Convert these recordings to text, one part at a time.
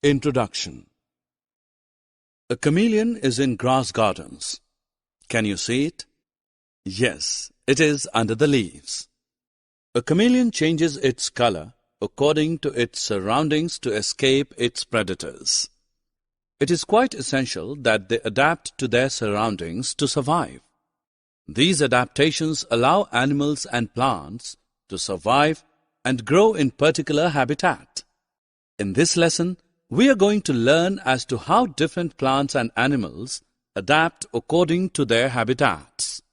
Introduction. A chameleon is in grass gardens. Can you see it? Yes, it is under the leaves. A chameleon changes its color according to its surroundings to escape its predators. It is quite essential that they adapt to their surroundings to survive. These adaptations allow animals and plants to survive and grow in particular habitat. In this lesson, we are going to learn as to how different plants and animals adapt according to their habitats.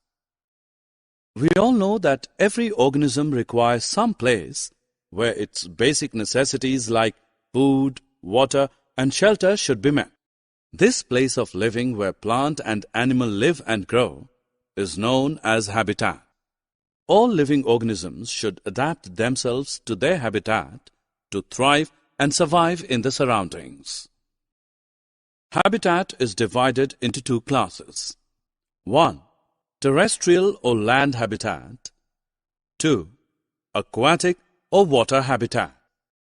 We all know that every organism requires some place where its basic necessities like food, water, and shelter should be met. This place of living where plant and animal live and grow is known as habitat. All living organisms should adapt themselves to their habitat to thrive and survive in the surroundings. Habitat is divided into two classes. 1. Terrestrial or land habitat. 2. Aquatic or water habitat.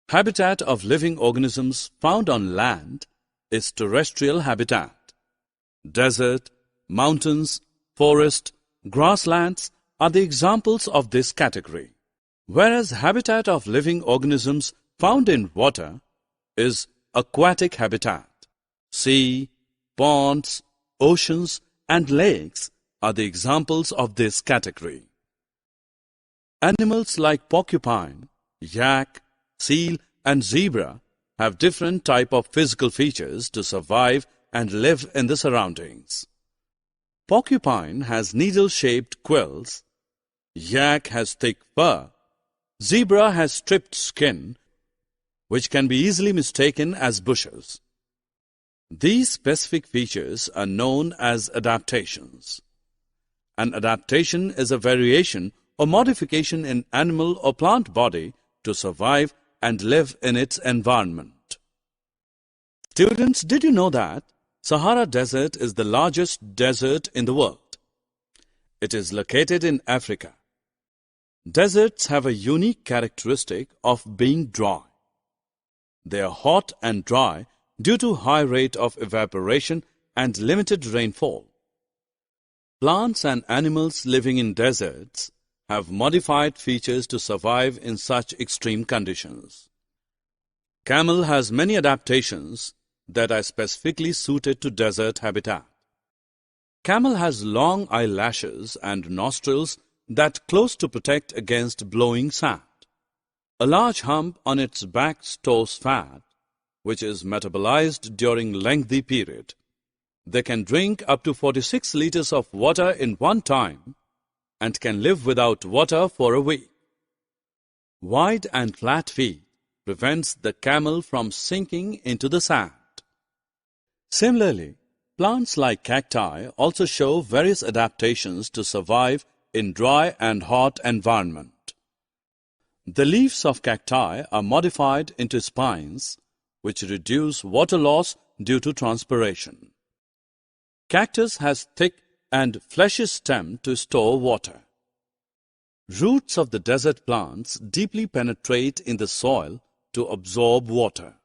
Habitat of living organisms found on land is terrestrial habitat. Desert, mountains, forest, grasslands are the examples of this category, whereas habitat of living organisms found in water is aquatic habitat. Sea, ponds, oceans, and lakes are the examples of this category. Animals like porcupine, yak, seal, and zebra have different type of physical features to survive and live in the surroundings. Porcupine has needle-shaped quills, yak has thick fur, zebra has stripped skin, which can be easily mistaken as bushes. These specific features are known as adaptations. An adaptation is a variation or modification in animal or plant body to survive and live in its environment. Students, did you know that Sahara Desert is the largest desert in the world? It is located in Africa. Deserts have a unique characteristic of being dry. They are hot and dry due to high rate of evaporation and limited rainfall. Plants and animals living in deserts have modified features to survive in such extreme conditions. Camel has many adaptations that are specifically suited to desert habitat. Camel has long eyelashes and nostrils that close to protect against blowing sand. A large hump on its back stores fat, which is metabolized during lengthy period. They can drink up to 46 liters of water in one time and can live without water for a week. Wide and flat feet prevents the camel from sinking into the sand. Similarly, plants like cacti also show various adaptations to survive in dry and hot environment. The leaves of cacti are modified into spines, which reduce water loss due to transpiration. Cactus has thick and fleshy stem to store water. Roots of the desert plants deeply penetrate in the soil to absorb water.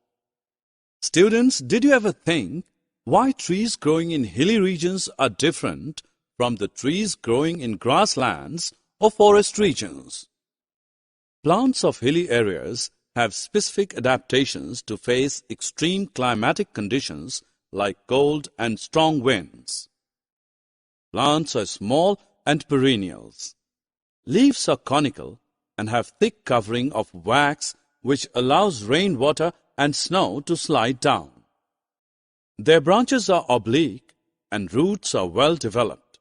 Students, did you ever think why trees growing in hilly regions are different from the trees growing in grasslands or forest regions? Plants of hilly areas have specific adaptations to face extreme climatic conditions like cold and strong winds. Plants are small and perennials. Leaves are conical and have thick covering of wax which allows rainwater and snow to slide down. Their branches are oblique and roots are well developed.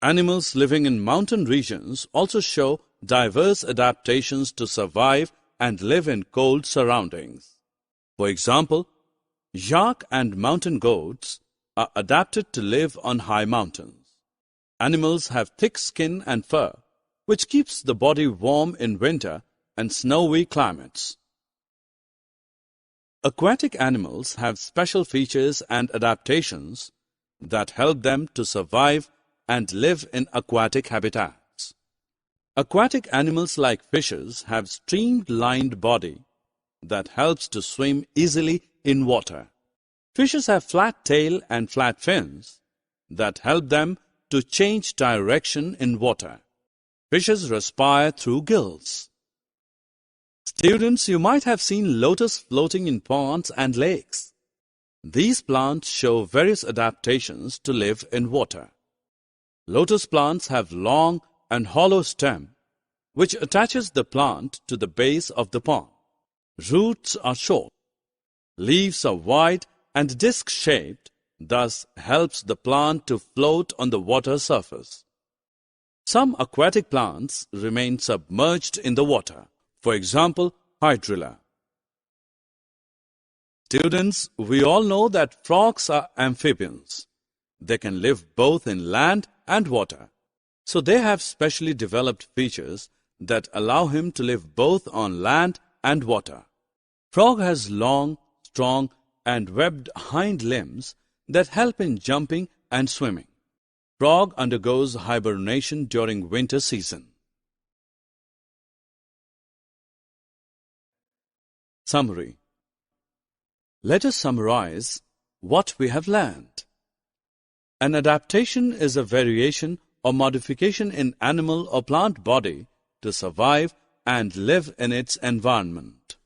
Animals living in mountain regions also show diverse adaptations to survive and live in cold surroundings. For example, yak and mountain goats are adapted to live on high mountains. Animals have thick skin and fur, which keeps the body warm in winter and snowy climates. Aquatic animals have special features and adaptations that help them to survive and live in aquatic habitats. Aquatic animals like fishes have streamlined body that helps to swim easily in water. Fishes have flat tail and flat fins that help them to change direction in water. Fishes respire through gills. Students, you might have seen lotus floating in ponds and lakes. These plants show various adaptations to live in water. Lotus plants have long and hollow stem, which attaches the plant to the base of the pond. Roots are short. Leaves are wide and disc-shaped, thus helps the plant to float on the water surface. Some aquatic plants remain submerged in the water. For example, hydrilla. Students, we all know that frogs are amphibians. They can live both in land and water. So they have specially developed features that allow him to live both on land and water. Frog has long, strong and webbed hind limbs that help in jumping and swimming. Frog undergoes hibernation during winter season. Summary. Let us summarize what we have learned. An adaptation is a variation or modification in animal or plant body to survive and live in its environment.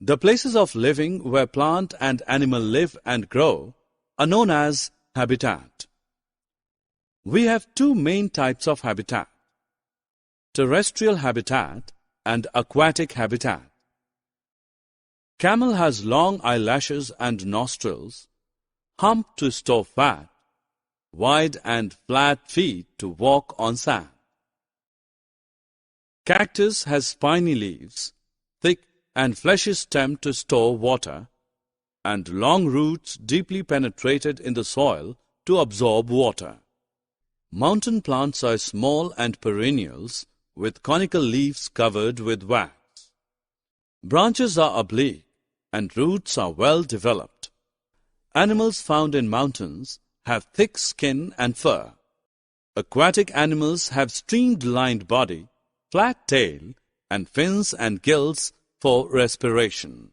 The places of living where plant and animal live and grow are known as habitat. We have two main types of habitat: terrestrial habitat and aquatic habitat. Camel has long eyelashes and nostrils, hump to store fat, wide and flat feet to walk on sand. Cactus has spiny leaves, thick and fleshy stem to store water, and long roots deeply penetrated in the soil to absorb water. Mountain plants are small and perennials with conical leaves covered with wax. Branches are oblique and roots are well developed. Animals found in mountains have thick skin and fur. Aquatic animals have streamlined body, flat tail, and fins and gills for respiration.